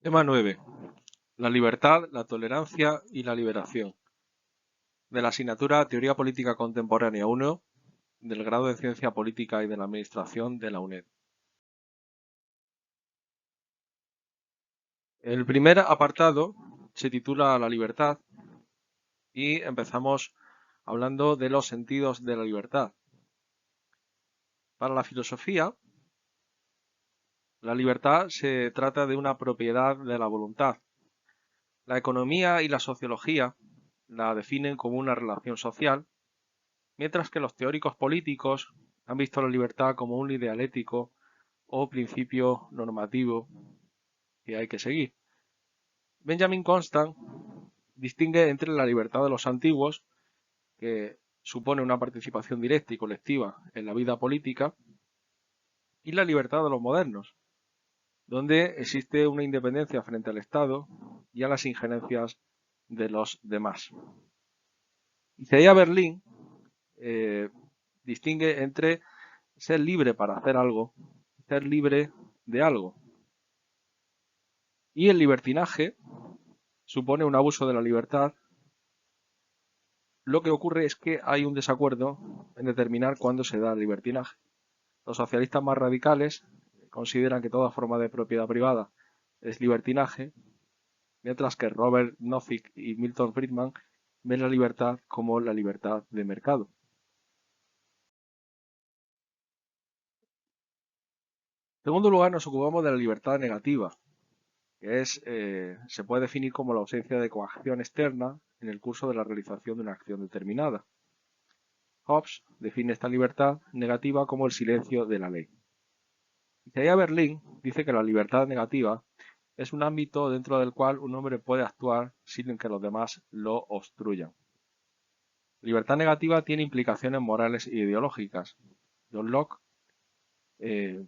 Tema 9. La libertad, la tolerancia y la liberación. De la asignatura Teoría Política Contemporánea 1, del grado de Ciencia Política y de la Administración de la UNED. El primer apartado se titula La libertad y empezamos hablando de los sentidos de la libertad. Para la filosofía, la libertad se trata de una propiedad de la voluntad. La economía y la sociología la definen como una relación social, mientras que los teóricos políticos han visto la libertad como un ideal ético o principio normativo que hay que seguir. Benjamin Constant distingue entre la libertad de los antiguos, que supone una participación directa y colectiva en la vida política, y la libertad de los modernos, donde existe una independencia frente al Estado y a las injerencias de los demás. Isaiah Berlin distingue entre ser libre para hacer algo y ser libre de algo. Y el libertinaje supone un abuso de la libertad. Lo que ocurre es que hay un desacuerdo en determinar cuándo se da el libertinaje. Los socialistas más radicales consideran que toda forma de propiedad privada es libertinaje, mientras que Robert Nozick y Milton Friedman ven la libertad como la libertad de mercado. En segundo lugar, nos ocupamos de la libertad negativa, que se puede definir como la ausencia de coacción externa en el curso de la realización de una acción determinada. Hobbes define esta libertad negativa como el silencio de la ley. Isaiah Berlin dice que la libertad negativa es un ámbito dentro del cual un hombre puede actuar sin que los demás lo obstruyan. La libertad negativa tiene implicaciones morales e ideológicas. John Locke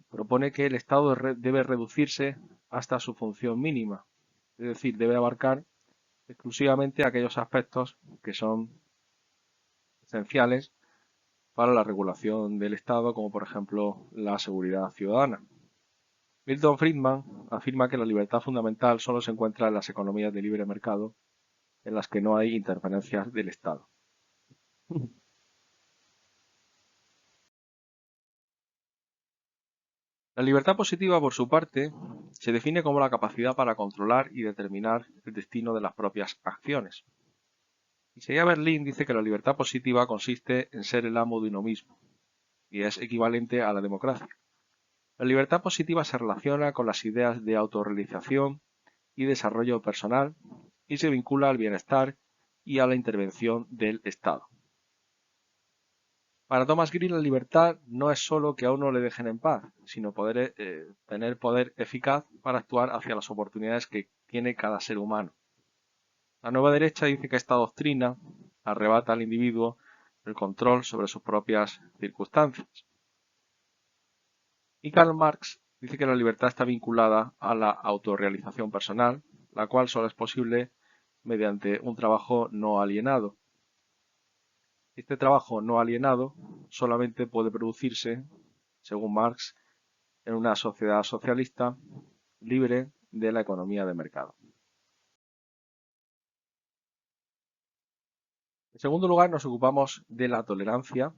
propone que el Estado debe reducirse hasta su función mínima, es decir, debe abarcar exclusivamente aquellos aspectos que son esenciales para la regulación del Estado, como por ejemplo la seguridad ciudadana. Milton Friedman afirma que la libertad fundamental solo se encuentra en las economías de libre mercado, en las que no hay interferencias del Estado. La libertad positiva, por su parte, se define como la capacidad para controlar y determinar el destino de las propias acciones. Isaiah Berlin dice que la libertad positiva consiste en ser el amo de uno mismo, y es equivalente a la democracia. La libertad positiva se relaciona con las ideas de autorrealización y desarrollo personal y se vincula al bienestar y a la intervención del Estado. Para Thomas Green, la libertad no es solo que a uno le dejen en paz, sino tener poder eficaz para actuar hacia las oportunidades que tiene cada ser humano. La nueva derecha dice que esta doctrina arrebata al individuo el control sobre sus propias circunstancias. Y Karl Marx dice que la libertad está vinculada a la autorrealización personal, la cual solo es posible mediante un trabajo no alienado. Este trabajo no alienado solamente puede producirse, según Marx, en una sociedad socialista libre de la economía de mercado. En segundo lugar, nos ocupamos de la tolerancia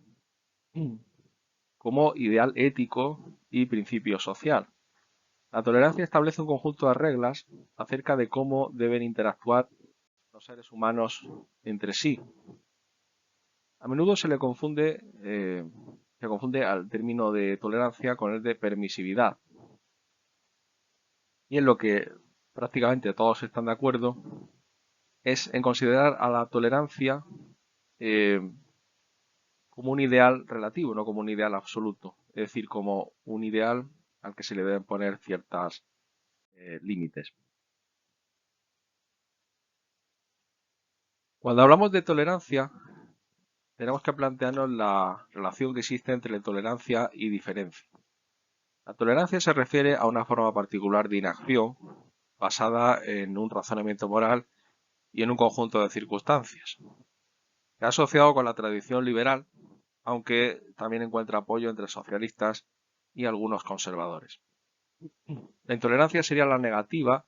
como ideal ético y principio social. La tolerancia establece un conjunto de reglas acerca de cómo deben interactuar los seres humanos entre sí. A menudo se confunde al término de tolerancia con el de permisividad. Y en lo que prácticamente todos están de acuerdo es en considerar a la tolerancia eh, como un ideal relativo, no como un ideal absoluto. Es decir, como un ideal al que se le deben poner ciertos límites. Cuando hablamos de tolerancia, tenemos que plantearnos la relación que existe entre tolerancia y diferencia. La tolerancia se refiere a una forma particular de inacción basada en un razonamiento moral y en un conjunto de circunstancias. Se ha asociado con la tradición liberal, aunque también encuentra apoyo entre socialistas y algunos conservadores. La intolerancia sería la negativa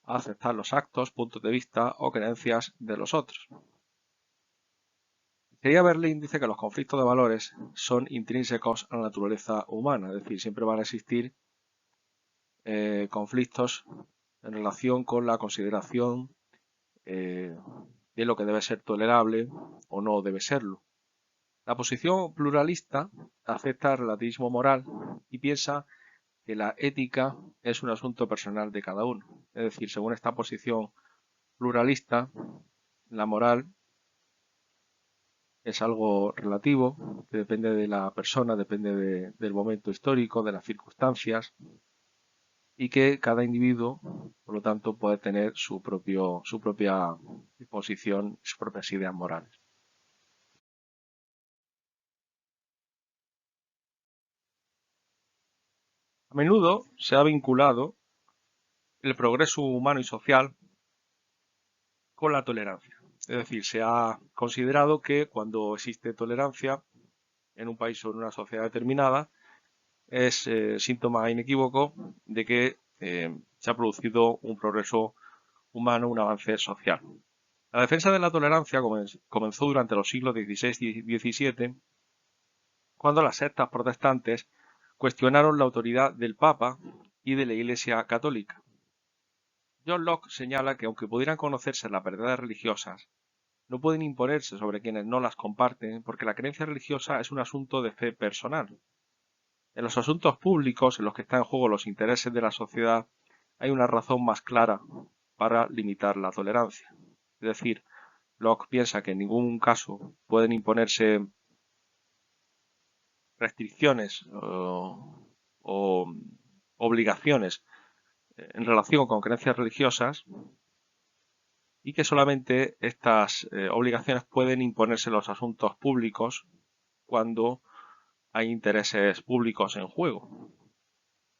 a aceptar los actos, puntos de vista o creencias de los otros. Sería Berlín dice que los conflictos de valores son intrínsecos a la naturaleza humana, es decir, siempre van a existir conflictos en relación con la consideración de lo que debe ser tolerable o no debe serlo. La posición pluralista acepta el relativismo moral y piensa que la ética es un asunto personal de cada uno. Es decir, según esta posición pluralista, la moral es algo relativo, que depende de la persona, depende del momento histórico, de las circunstancias, y que cada individuo, por lo tanto, puede tener su propia posición, sus propias ideas morales. A menudo se ha vinculado el progreso humano y social con la tolerancia. Es decir, se ha considerado que cuando existe tolerancia en un país o en una sociedad determinada, es síntoma inequívoco de que se ha producido un progreso humano, un avance social. La defensa de la tolerancia comenzó durante los siglos XVI y XVII, cuando las sectas protestantes cuestionaron la autoridad del Papa y de la Iglesia Católica. John Locke señala que aunque pudieran conocerse las verdades religiosas, no pueden imponerse sobre quienes no las comparten porque la creencia religiosa es un asunto de fe personal. En los asuntos públicos en los que están en juego los intereses de la sociedad hay una razón más clara para limitar la tolerancia. Es decir, Locke piensa que en ningún caso pueden imponerse restricciones o obligaciones en relación con creencias religiosas y que solamente estas obligaciones pueden imponerse en los asuntos públicos cuando hay intereses públicos en juego.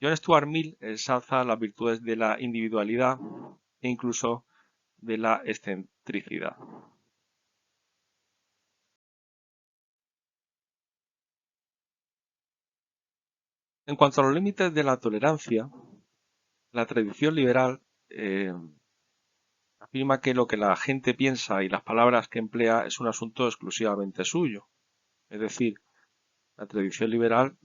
John Stuart Mill ensalza las virtudes de la individualidad e incluso de la excentricidad. En cuanto a los límites de la tolerancia, la tradición liberal afirma que lo que la gente piensa y las palabras que emplea es un asunto exclusivamente suyo. Es decir, la tradición liberal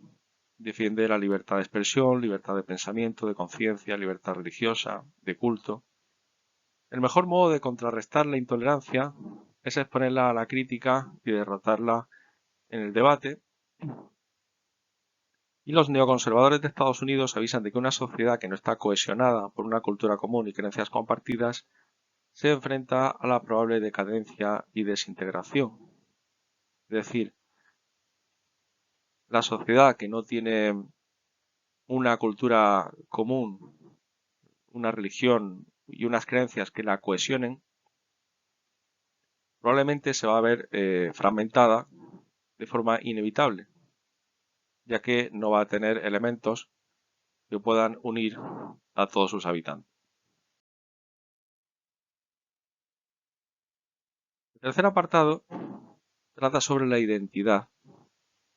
defiende la libertad de expresión, libertad de pensamiento, de conciencia, libertad religiosa, de culto. El mejor modo de contrarrestar la intolerancia es exponerla a la crítica y derrotarla en el debate. Y los neoconservadores de Estados Unidos avisan de que una sociedad que no está cohesionada por una cultura común y creencias compartidas se enfrenta a la probable decadencia y desintegración. Es decir, la sociedad que no tiene una cultura común, una religión y unas creencias que la cohesionen, probablemente se va a ver fragmentada de forma inevitable, ya que no va a tener elementos que puedan unir a todos sus habitantes. El tercer apartado trata sobre la identidad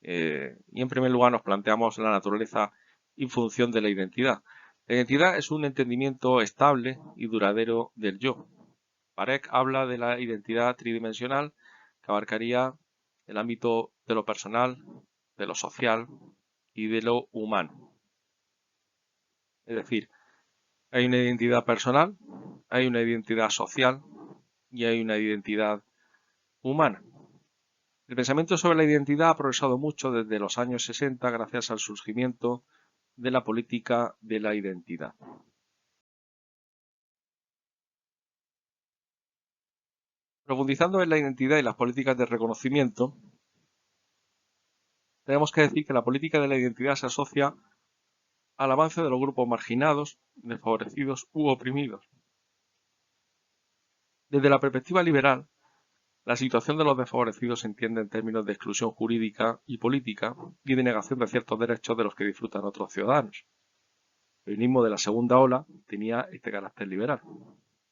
y en primer lugar nos planteamos la naturaleza y función de la identidad. La identidad es un entendimiento estable y duradero del yo. Pareck habla de la identidad tridimensional que abarcaría el ámbito de lo personal, de lo social y de lo humano. Es decir, hay una identidad personal, hay una identidad social y hay una identidad humana. El pensamiento sobre la identidad ha progresado mucho desde los años 60 gracias al surgimiento de la política de la identidad. Profundizando en la identidad y las políticas de reconocimiento, tenemos que decir que la política de la identidad se asocia al avance de los grupos marginados, desfavorecidos u oprimidos. Desde la perspectiva liberal, la situación de los desfavorecidos se entiende en términos de exclusión jurídica y política y de negación de ciertos derechos de los que disfrutan otros ciudadanos. El feminismo de la segunda ola tenía este carácter liberal.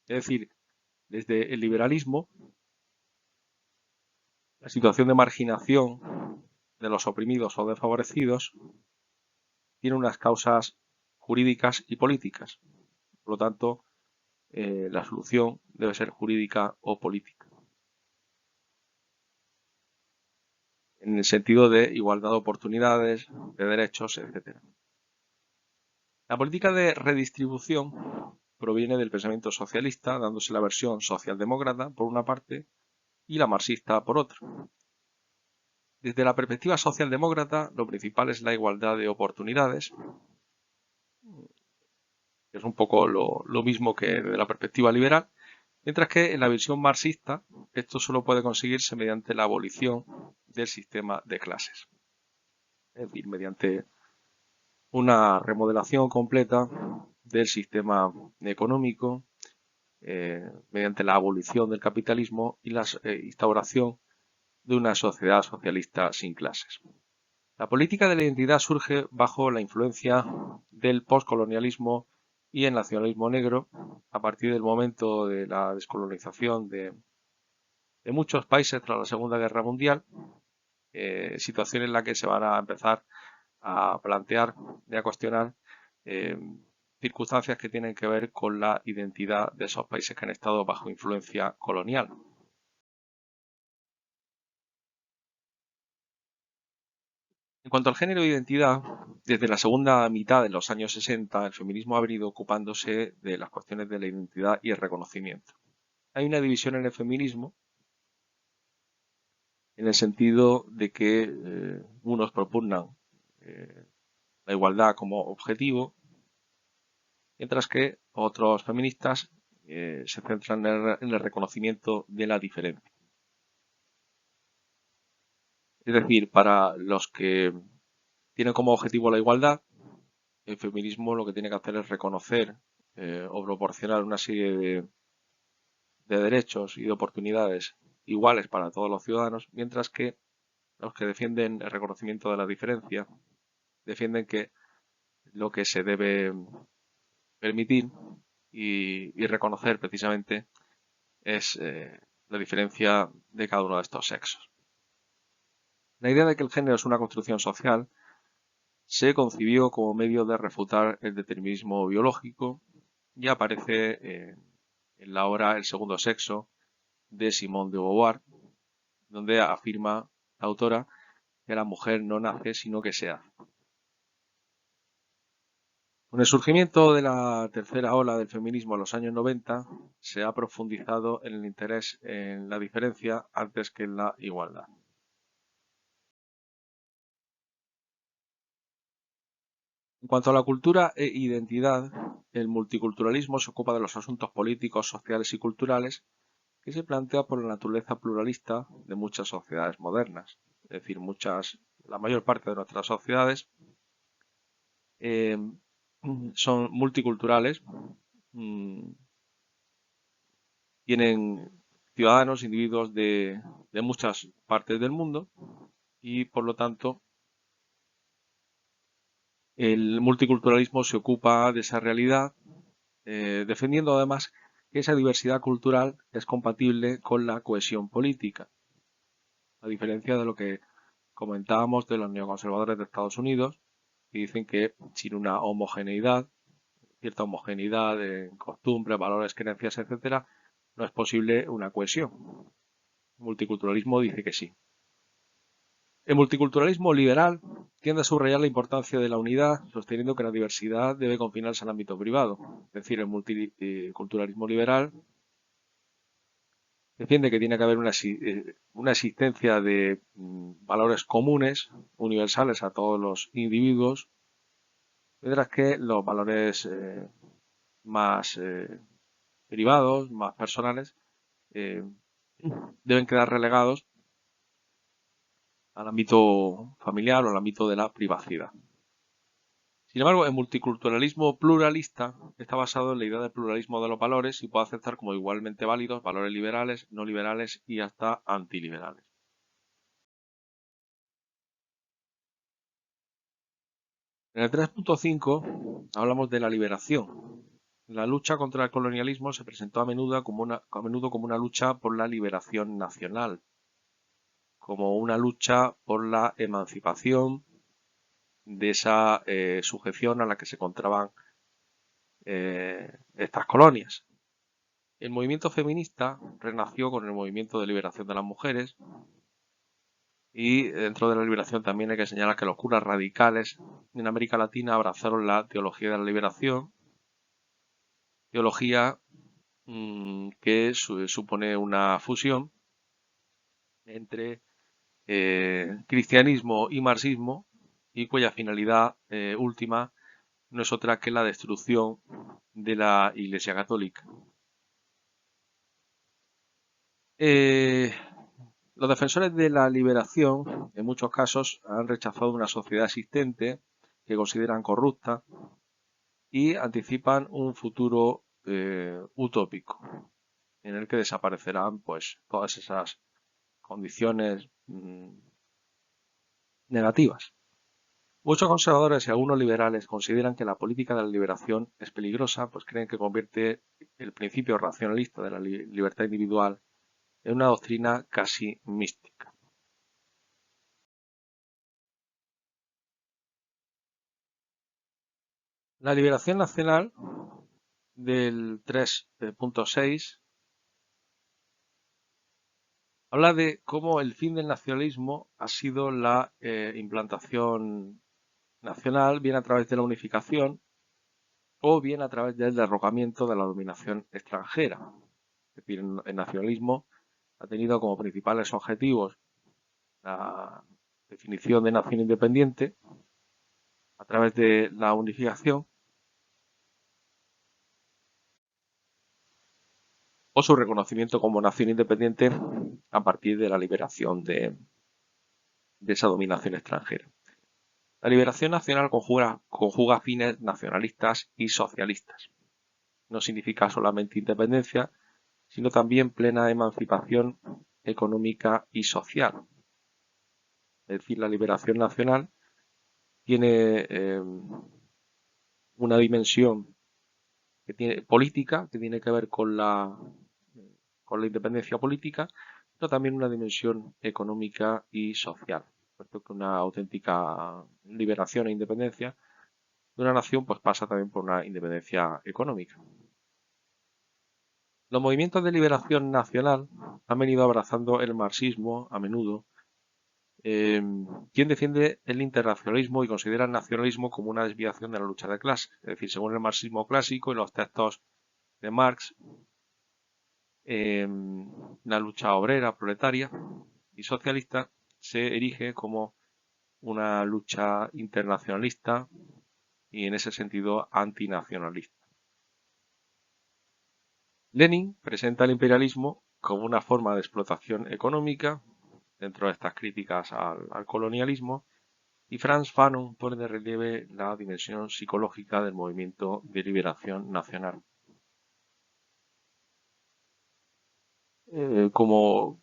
Es decir, desde el liberalismo, la situación de marginación de los oprimidos o desfavorecidos tiene unas causas jurídicas y políticas. Por lo tanto, la solución debe ser jurídica o política, en el sentido de igualdad de oportunidades, de derechos, etc. La política de redistribución proviene del pensamiento socialista, dándose la versión socialdemócrata por una parte y la marxista por otra. Desde la perspectiva socialdemócrata, lo principal es la igualdad de oportunidades, que es un poco lo mismo que de la perspectiva liberal, mientras que en la visión marxista esto solo puede conseguirse mediante la abolición del sistema de clases, es decir, mediante una remodelación completa del sistema económico, mediante la abolición del capitalismo y la instauración de una sociedad socialista sin clases. La política de la identidad surge bajo la influencia del postcolonialismo y el nacionalismo negro a partir del momento de la descolonización de muchos países tras la Segunda Guerra Mundial, situación en la que se van a empezar a plantear y a cuestionar circunstancias que tienen que ver con la identidad de esos países que han estado bajo influencia colonial. En cuanto al género e identidad, desde la segunda mitad de los años 60, el feminismo ha venido ocupándose de las cuestiones de la identidad y el reconocimiento. Hay una división en el feminismo en el sentido de que unos propugnan la igualdad como objetivo, mientras que otros feministas se centran en el reconocimiento de la diferencia. Es decir, para los que tienen como objetivo la igualdad, el feminismo lo que tiene que hacer es reconocer o proporcionar una serie de derechos y de oportunidades iguales para todos los ciudadanos, mientras que los que defienden el reconocimiento de la diferencia defienden que lo que se debe permitir y reconocer precisamente es la diferencia de cada uno de estos sexos. La idea de que el género es una construcción social se concibió como medio de refutar el determinismo biológico y aparece en la obra El segundo sexo de Simone de Beauvoir, donde afirma la autora que la mujer no nace sino que se hace. Con el surgimiento de la tercera ola del feminismo en los años 90, se ha profundizado en el interés en la diferencia antes que en la igualdad. En cuanto a la cultura e identidad, el multiculturalismo se ocupa de los asuntos políticos, sociales y culturales que se plantea por la naturaleza pluralista de muchas sociedades modernas. Es decir, la mayor parte de nuestras sociedades eh, son multiculturales, tienen ciudadanos, individuos de muchas partes del mundo y por lo tanto el multiculturalismo se ocupa de esa realidad, defendiendo además que esa diversidad cultural es compatible con la cohesión política, a diferencia de lo que comentábamos de los neoconservadores de Estados Unidos, que dicen que sin una homogeneidad, cierta homogeneidad en costumbres, valores, creencias, etcétera, no es posible una cohesión. El multiculturalismo dice que sí. El multiculturalismo liberal tiende a subrayar la importancia de la unidad, sosteniendo que la diversidad debe confinarse al ámbito privado. Es decir, el multiculturalismo liberal defiende que tiene que haber una existencia de valores comunes, universales a todos los individuos, mientras que los valores más privados, más personales, deben quedar relegados al ámbito familiar o al ámbito de la privacidad. Sin embargo, el multiculturalismo pluralista está basado en la idea del pluralismo de los valores y puede aceptar como igualmente válidos valores liberales, no liberales y hasta antiliberales. En el 3.5 hablamos de la liberación. La lucha contra el colonialismo se presentó a menudo como una lucha por la liberación nacional, como una lucha por la emancipación de esa sujeción a la que se encontraban estas colonias. El movimiento feminista renació con el movimiento de liberación de las mujeres y dentro de la liberación también hay que señalar que los curas radicales en América Latina abrazaron la teología de la liberación, teología que supone una fusión entre cristianismo y marxismo y cuya finalidad última no es otra que la destrucción de la Iglesia Católica. Eh, los defensores de la liberación, en muchos casos, han rechazado una sociedad existente que consideran corrupta y anticipan un futuro utópico en el que desaparecerán pues todas esas condiciones negativas. Muchos conservadores y algunos liberales consideran que la política de la liberación es peligrosa, pues creen que convierte el principio racionalista de la libertad individual en una doctrina casi mística. La liberación nacional del 3.6 habla de cómo el fin del nacionalismo ha sido la implantación nacional, bien a través de la unificación o bien a través del derrocamiento de la dominación extranjera. Es decir, el nacionalismo ha tenido como principales objetivos la definición de nación independiente a través de la unificación o su reconocimiento como nación independiente a partir de la liberación de esa dominación extranjera. La liberación nacional conjuga fines nacionalistas y socialistas. No significa solamente independencia, sino también plena emancipación económica y social. Es decir, la liberación nacional tiene una dimensión que tiene política, que tiene que ver con la independencia política, pero también una dimensión económica y social, puesto que una auténtica liberación e independencia de una nación pues pasa también por una independencia económica. Los movimientos de liberación nacional han venido abrazando el marxismo a menudo, quien defiende el internacionalismo y considera el nacionalismo como una desviación de la lucha de clases. Es decir, según el marxismo clásico y los textos de Marx, la lucha obrera, proletaria y socialista se erige como una lucha internacionalista y en ese sentido antinacionalista. Lenin presenta el imperialismo como una forma de explotación económica dentro de estas críticas al colonialismo y Frantz Fanon pone de relieve la dimensión psicológica del movimiento de liberación nacional. Como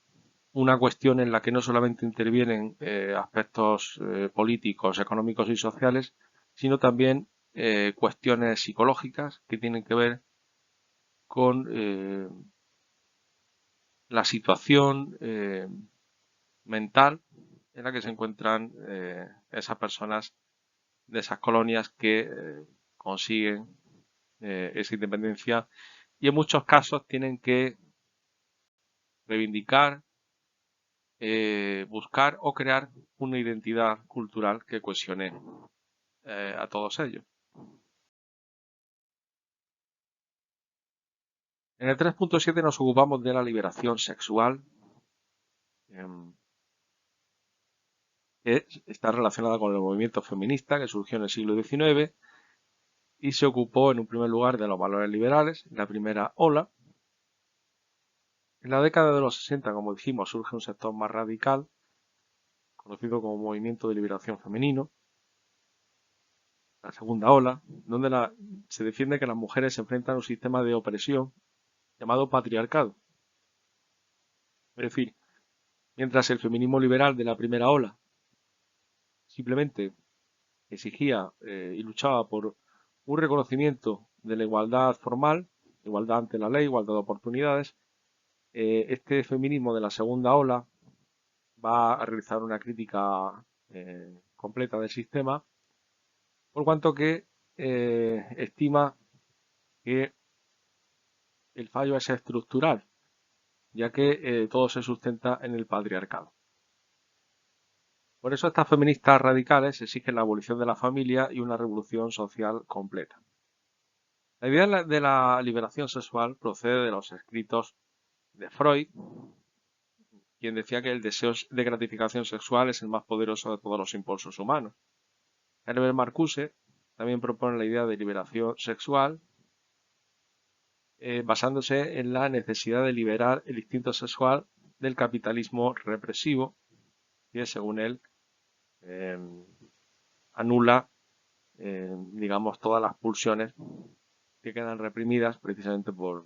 una cuestión en la que no solamente intervienen aspectos políticos, económicos y sociales, sino también cuestiones psicológicas que tienen que ver con la situación mental en la que se encuentran esas personas de esas colonias que consiguen esa independencia y en muchos casos tienen que reivindicar, buscar o crear una identidad cultural que cohesione a todos ellos. En el 3.7 nos ocupamos de la liberación sexual, que está relacionada con el movimiento feminista que surgió en el siglo XIX y se ocupó en un primer lugar de los valores liberales, la primera ola. En la década de los 60, como dijimos, surge un sector más radical, conocido como Movimiento de Liberación Femenino, la segunda ola, donde se defiende que las mujeres se enfrentan a un sistema de opresión llamado patriarcado. Es decir, mientras el feminismo liberal de la primera ola simplemente exigía y luchaba por un reconocimiento de la igualdad formal, igualdad ante la ley, igualdad de oportunidades, este feminismo de la segunda ola va a realizar una crítica completa del sistema, por cuanto que estima que el fallo es estructural, ya que todo se sustenta en el patriarcado. Por eso estas feministas radicales exigen la abolición de la familia y una revolución social completa. La idea de la liberación sexual procede de los escritos de Freud, quien decía que el deseo de gratificación sexual es el más poderoso de todos los impulsos humanos. Herbert Marcuse también propone la idea de liberación sexual, basándose en la necesidad de liberar el instinto sexual del capitalismo represivo, que según él eh, anula, digamos, todas las pulsiones que quedan reprimidas precisamente por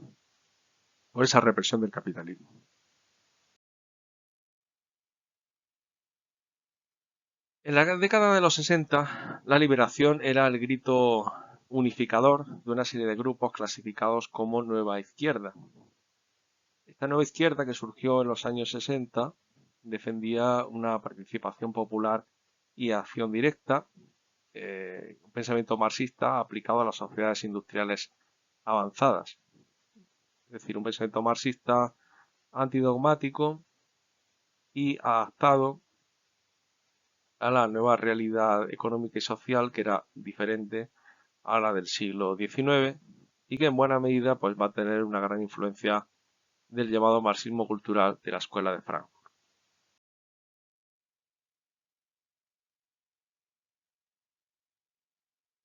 esa represión del capitalismo. En la década de los 60, la liberación era el grito unificador de una serie de grupos clasificados como Nueva Izquierda. Esta nueva izquierda, que surgió en los años 60, defendía una participación popular y acción directa, un pensamiento marxista aplicado a las sociedades industriales avanzadas. Es decir, un pensamiento marxista antidogmático y adaptado a la nueva realidad económica y social, que era diferente a la del siglo XIX y que en buena medida pues, va a tener una gran influencia del llamado marxismo cultural de la Escuela de Frankfurt.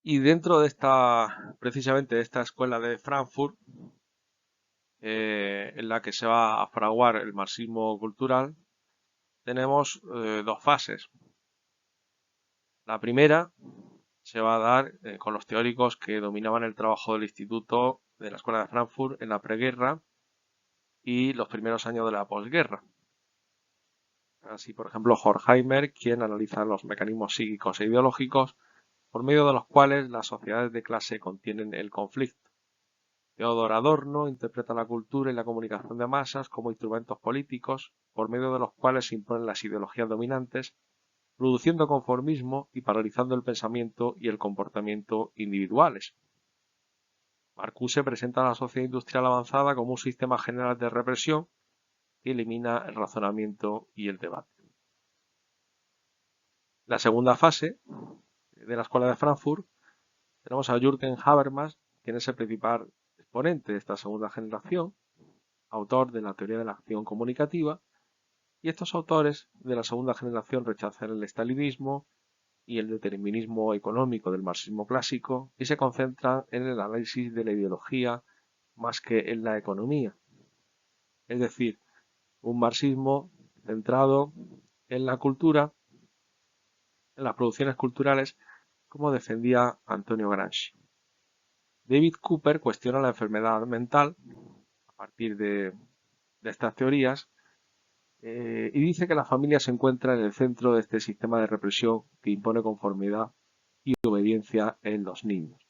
Y dentro de precisamente de esta Escuela de Frankfurt, en la que se va a fraguar el marxismo cultural, tenemos dos fases. La primera se va a dar con los teóricos que dominaban el trabajo del Instituto de la Escuela de Frankfurt en la preguerra y los primeros años de la posguerra. Así, por ejemplo, Horkheimer, quien analiza los mecanismos psíquicos e ideológicos por medio de los cuales las sociedades de clase contienen el conflicto. Theodor Adorno interpreta la cultura y la comunicación de masas como instrumentos políticos por medio de los cuales se imponen las ideologías dominantes, produciendo conformismo y paralizando el pensamiento y el comportamiento individuales. Marcuse presenta a la sociedad industrial avanzada como un sistema general de represión que elimina el razonamiento y el debate. La segunda fase de la Escuela de Frankfurt tenemos a Jürgen Habermas, quien es el principal exponente de esta segunda generación, autor de la teoría de la acción comunicativa, y estos autores de la segunda generación rechazan el estalinismo y el determinismo económico del marxismo clásico y se concentran en el análisis de la ideología más que en la economía. Es decir, un marxismo centrado en la cultura, en las producciones culturales, como defendía Antonio Gramsci. David Cooper cuestiona la enfermedad mental a partir de estas teorías y dice que la familia se encuentra en el centro de este sistema de represión que impone conformidad y obediencia en los niños.